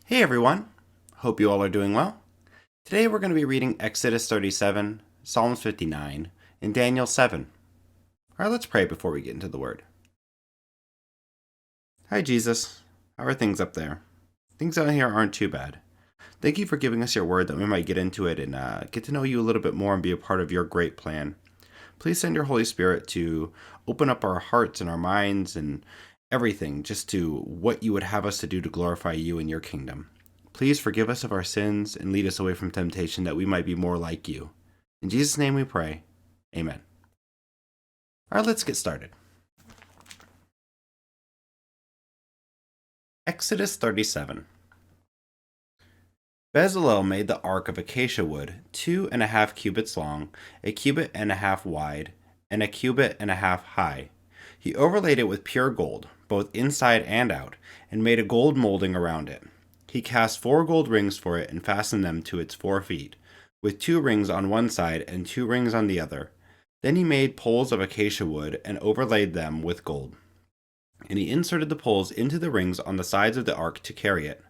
Hey everyone! Hope you all are doing well. Today we're going to be reading Exodus 37, Psalms 59, and Daniel 7. Alright, let's pray before we get into the Word. Hi Jesus, how are things up there? Things out here aren't too bad. Thank you for giving us your Word that we might get into it and get to know you a little bit more and be a part of your great plan. Please send your Holy Spirit to open up our hearts and our minds and everything just to what you would have us to do to glorify you and your kingdom. Please forgive us of our sins and lead us away from temptation that we might be more like you. In Jesus' name we pray. Amen. All right, let's get started. Exodus 37. Bezalel made the ark of acacia wood, 2.5 cubits long, a cubit and a half wide, and a cubit and a half high. He overlaid it with pure gold, both inside and out, and made a gold molding around it. He cast 4 gold rings for it and fastened them to its 4 feet, with 2 rings on one side and 2 rings on the other. Then he made poles of acacia wood and overlaid them with gold. And he inserted the poles into the rings on the sides of the ark to carry it.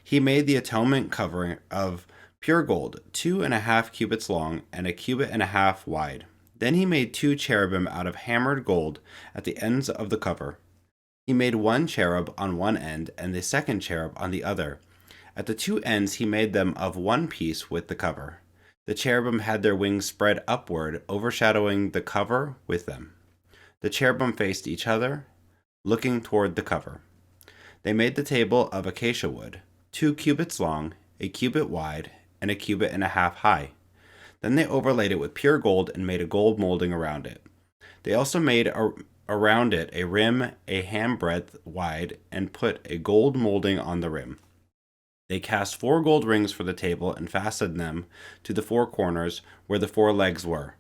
He made the atonement covering of pure gold, 2.5 cubits long and a cubit and a half wide. Then he made 2 cherubim out of hammered gold at the ends of the cover. He made 1 cherub on one end and the second cherub on the other. At the 2 ends he made them of one piece with the cover. The cherubim had their wings spread upward, overshadowing the cover with them. The cherubim faced each other, looking toward the cover. They made the table of acacia wood, 2 cubits long, a cubit wide, and a cubit and a half high. Then they overlaid it with pure gold and made a gold molding around it. They also made around it a rim a handbreadth wide and put a gold molding on the rim. They cast 4 gold rings for the table and fastened them to the 4 corners where the 4 legs were.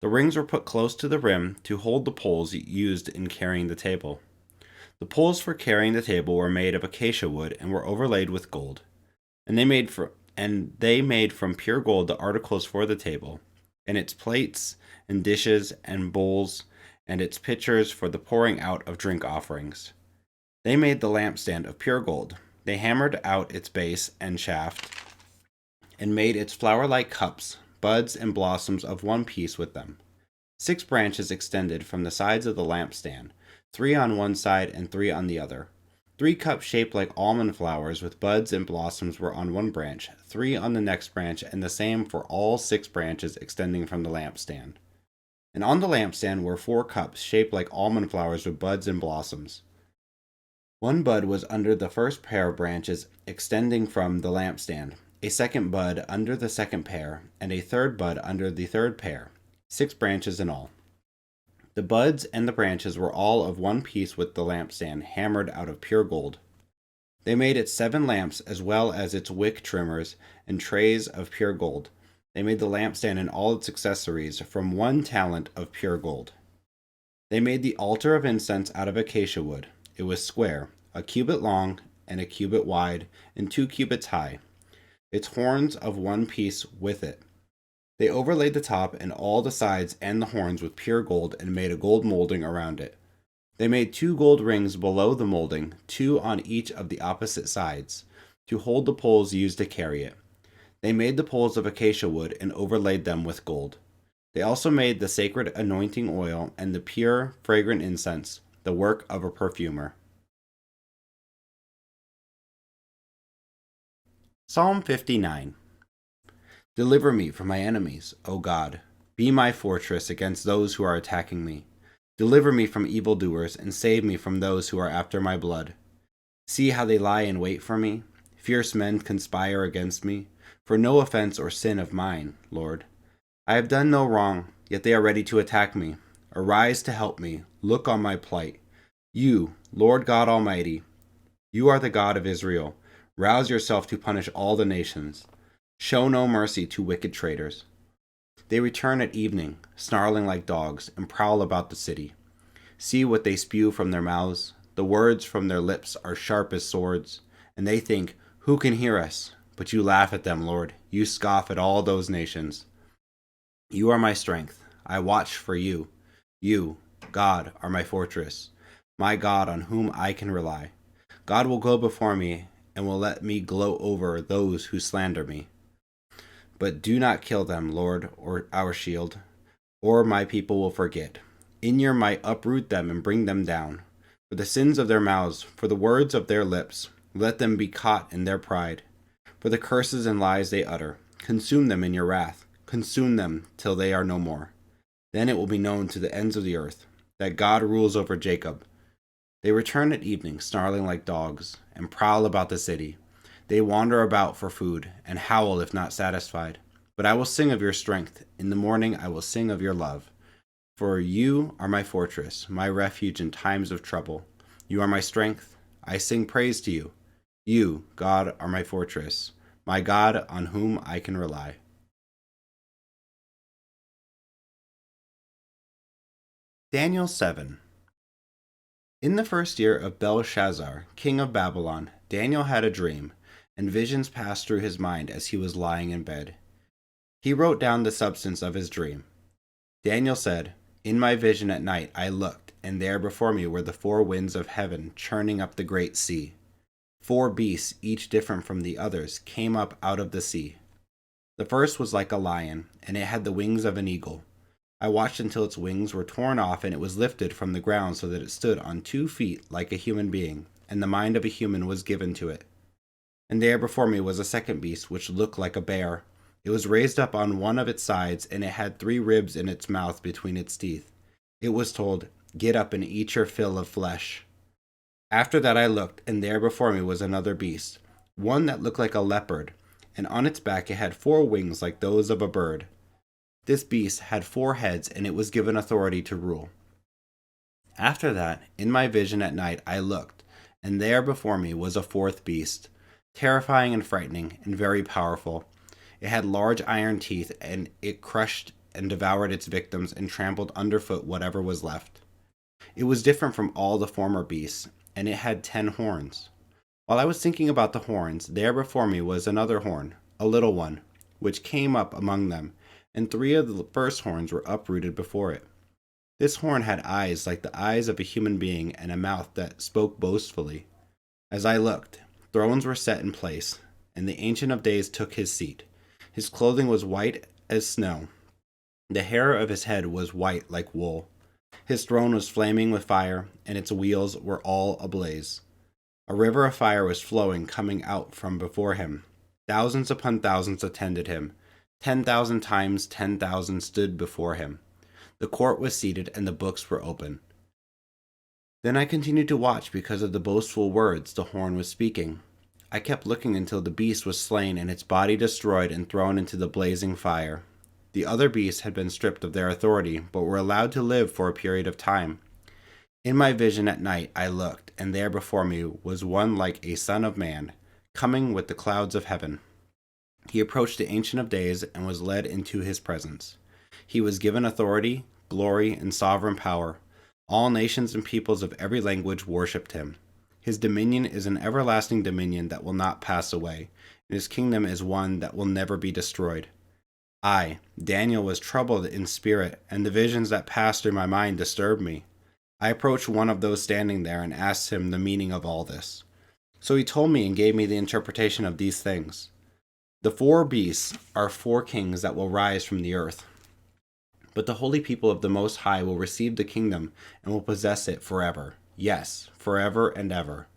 The rings were put close to the rim to hold the poles used in carrying the table. The poles for carrying the table were made of acacia wood and were overlaid with gold. And they made from pure gold the articles for the table, and its plates and dishes and bowls, and its pitchers for the pouring out of drink offerings. They made the lampstand of pure gold. They hammered out its base and shaft, and made its flower-like cups, buds, and blossoms of one piece with them. 6 branches extended from the sides of the lampstand, 3 on one side and 3 on the other. 3 cups shaped like almond flowers with buds and blossoms were on one branch, 3 on the next branch, and the same for all 6 branches extending from the lampstand. And on the lampstand were 4 cups shaped like almond flowers with buds and blossoms. 1 bud was under the first pair of branches extending from the lampstand, a second bud under the second pair, and a third bud under the third pair, 6 branches in all. The buds and the branches were all of one piece with the lampstand, hammered out of pure gold. They made its 7 lamps as well as its wick trimmers and trays of pure gold. They made the lampstand and all its accessories from 1 talent of pure gold. They made the altar of incense out of acacia wood. It was square, a cubit long and a cubit wide, and 2 cubits high. Its horns of one piece with it. They overlaid the top and all the sides and the horns with pure gold and made a gold molding around it. They made 2 gold rings below the molding, 2 on each of the opposite sides, to hold the poles used to carry it. They made the poles of acacia wood and overlaid them with gold. They also made the sacred anointing oil and the pure, fragrant incense, the work of a perfumer. Psalm 59. Deliver me from my enemies, O God. Be my fortress against those who are attacking me. Deliver me from evildoers and save me from those who are after my blood. See how they lie in wait for me. Fierce men conspire against me, for no offense or sin of mine, Lord. I have done no wrong, yet they are ready to attack me. Arise to help me. Look on my plight. You, Lord God Almighty, you are the God of Israel. Rouse yourself to punish all the nations. Show no mercy to wicked traitors. They return at evening, snarling like dogs, and prowl about the city. See what they spew from their mouths. The words from their lips are sharp as swords, and they think, who can hear us? But you laugh at them, Lord. You scoff at all those nations. You are my strength. I watch for you. You, God, are my fortress, my God on whom I can rely. God will go before me and will let me gloat over those who slander me. But do not kill them, Lord, or our shield, or my people will forget. In your might uproot them and bring them down. For the sins of their mouths, for the words of their lips, let them be caught in their pride. For the curses and lies they utter, consume them in your wrath, consume them till they are no more. Then it will be known to the ends of the earth that God rules over Jacob. They return at evening, snarling like dogs, and prowl about the city. They wander about for food, and howl if not satisfied. But I will sing of your strength. In the morning I will sing of your love. For you are my fortress, my refuge in times of trouble. You are my strength. I sing praise to you. You, God, are my fortress, my God on whom I can rely. Daniel 7. In the first year of Belshazzar, king of Babylon, Daniel had a dream, and visions passed through his mind as he was lying in bed. He wrote down the substance of his dream. Daniel said, In my vision at night I looked, and there before me were the four winds of heaven churning up the great sea. 4 beasts, each different from the others, came up out of the sea. The first was like a lion, and it had the wings of an eagle. I watched until its wings were torn off, and it was lifted from the ground so that it stood on 2 feet like a human being, and the mind of a human was given to it. And there before me was a second beast, which looked like a bear. It was raised up on one of its sides, and it had 3 ribs in its mouth between its teeth. It was told, Get up and eat your fill of flesh. After that I looked, and there before me was another beast, one that looked like a leopard, and on its back it had 4 wings like those of a bird. This beast had 4 heads, and it was given authority to rule. After that, in my vision at night I looked, and there before me was a 4th beast, terrifying and frightening, and very powerful. It had large iron teeth, and it crushed and devoured its victims and trampled underfoot whatever was left. It was different from all the former beasts, and it had 10 horns. While I was thinking about the horns, there before me was another horn, a little one, which came up among them, and 3 of the first horns were uprooted before it. This horn had eyes like the eyes of a human being, and a mouth that spoke boastfully. As I looked, thrones were set in place, and the Ancient of Days took his seat. His clothing was white as snow. The hair of his head was white like wool. His throne was flaming with fire, and its wheels were all ablaze. A river of fire was flowing, coming out from before him. Thousands upon thousands attended him. 10,000 times 10,000 stood before him. The court was seated, and the books were open. Then I continued to watch because of the boastful words the horn was speaking. I kept looking until the beast was slain and its body destroyed and thrown into the blazing fire. The other beasts had been stripped of their authority, but were allowed to live for a period of time. In my vision at night I looked, and there before me was one like a son of man, coming with the clouds of heaven. He approached the Ancient of Days and was led into his presence. He was given authority, glory, and sovereign power. All nations and peoples of every language worshipped him. His dominion is an everlasting dominion that will not pass away, and his kingdom is one that will never be destroyed. I, Daniel, was troubled in spirit, and the visions that passed through my mind disturbed me. I approached one of those standing there and asked him the meaning of all this. So he told me and gave me the interpretation of these things. The 4 beasts are 4 kings that will rise from the earth. But the holy people of the Most High will receive the kingdom and will possess it forever. Yes, forever and ever.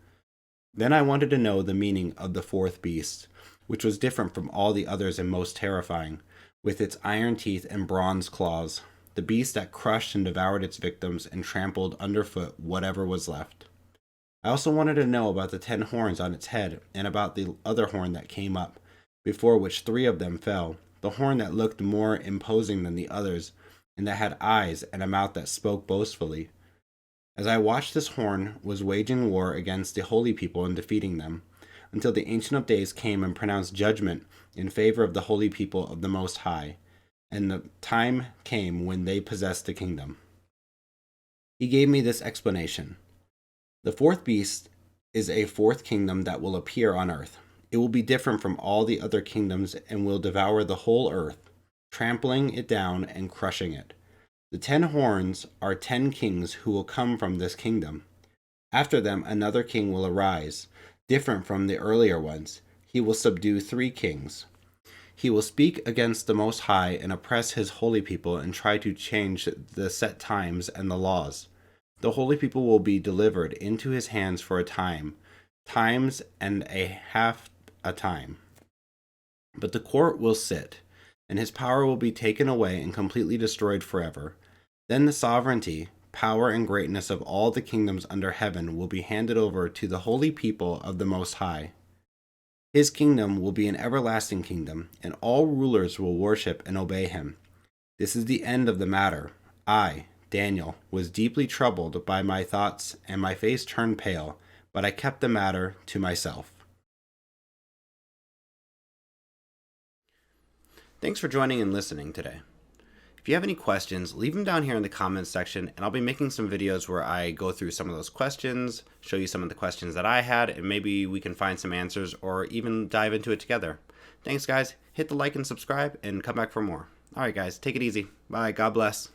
Then I wanted to know the meaning of the 4th beast, which was different from all the others and most terrifying, with its iron teeth and bronze claws, the beast that crushed and devoured its victims and trampled underfoot whatever was left. I also wanted to know about the 10 horns on its head and about the other horn that came up, before which 3 of them fell, the horn that looked more imposing than the others, and that had eyes and a mouth that spoke boastfully. As I watched, this horn was waging war against the holy people and defeating them, until the Ancient of Days came and pronounced judgment in favor of the holy people of the Most High, and the time came when they possessed the kingdom. He gave me this explanation. The 4th beast is a 4th kingdom that will appear on earth. It will be different from all the other kingdoms and will devour the whole earth, trampling it down and crushing it. The 10 horns are 10 kings who will come from this kingdom. After them another king will arise, different from the earlier ones. He will subdue 3 kings. He will speak against the Most High and oppress his holy people and try to change the set times and the laws. The holy people will be delivered into his hands for a time, times and a half a time. But the court will sit, and his power will be taken away and completely destroyed forever. Then the sovereignty, power, and greatness of all the kingdoms under heaven will be handed over to the holy people of the Most High. His kingdom will be an everlasting kingdom, and all rulers will worship and obey him. This is the end of the matter. I, Daniel, was deeply troubled by my thoughts, and my face turned pale, but I kept the matter to myself. Thanks for joining and listening today. If you have any questions, leave them down here in the comments section, and I'll be making some videos where I go through some of those questions, show you some of the questions that I had, and maybe we can find some answers or even dive into it together. Thanks, guys. Hit the like and subscribe, and come back for more. All right, guys, take it easy. Bye. God bless.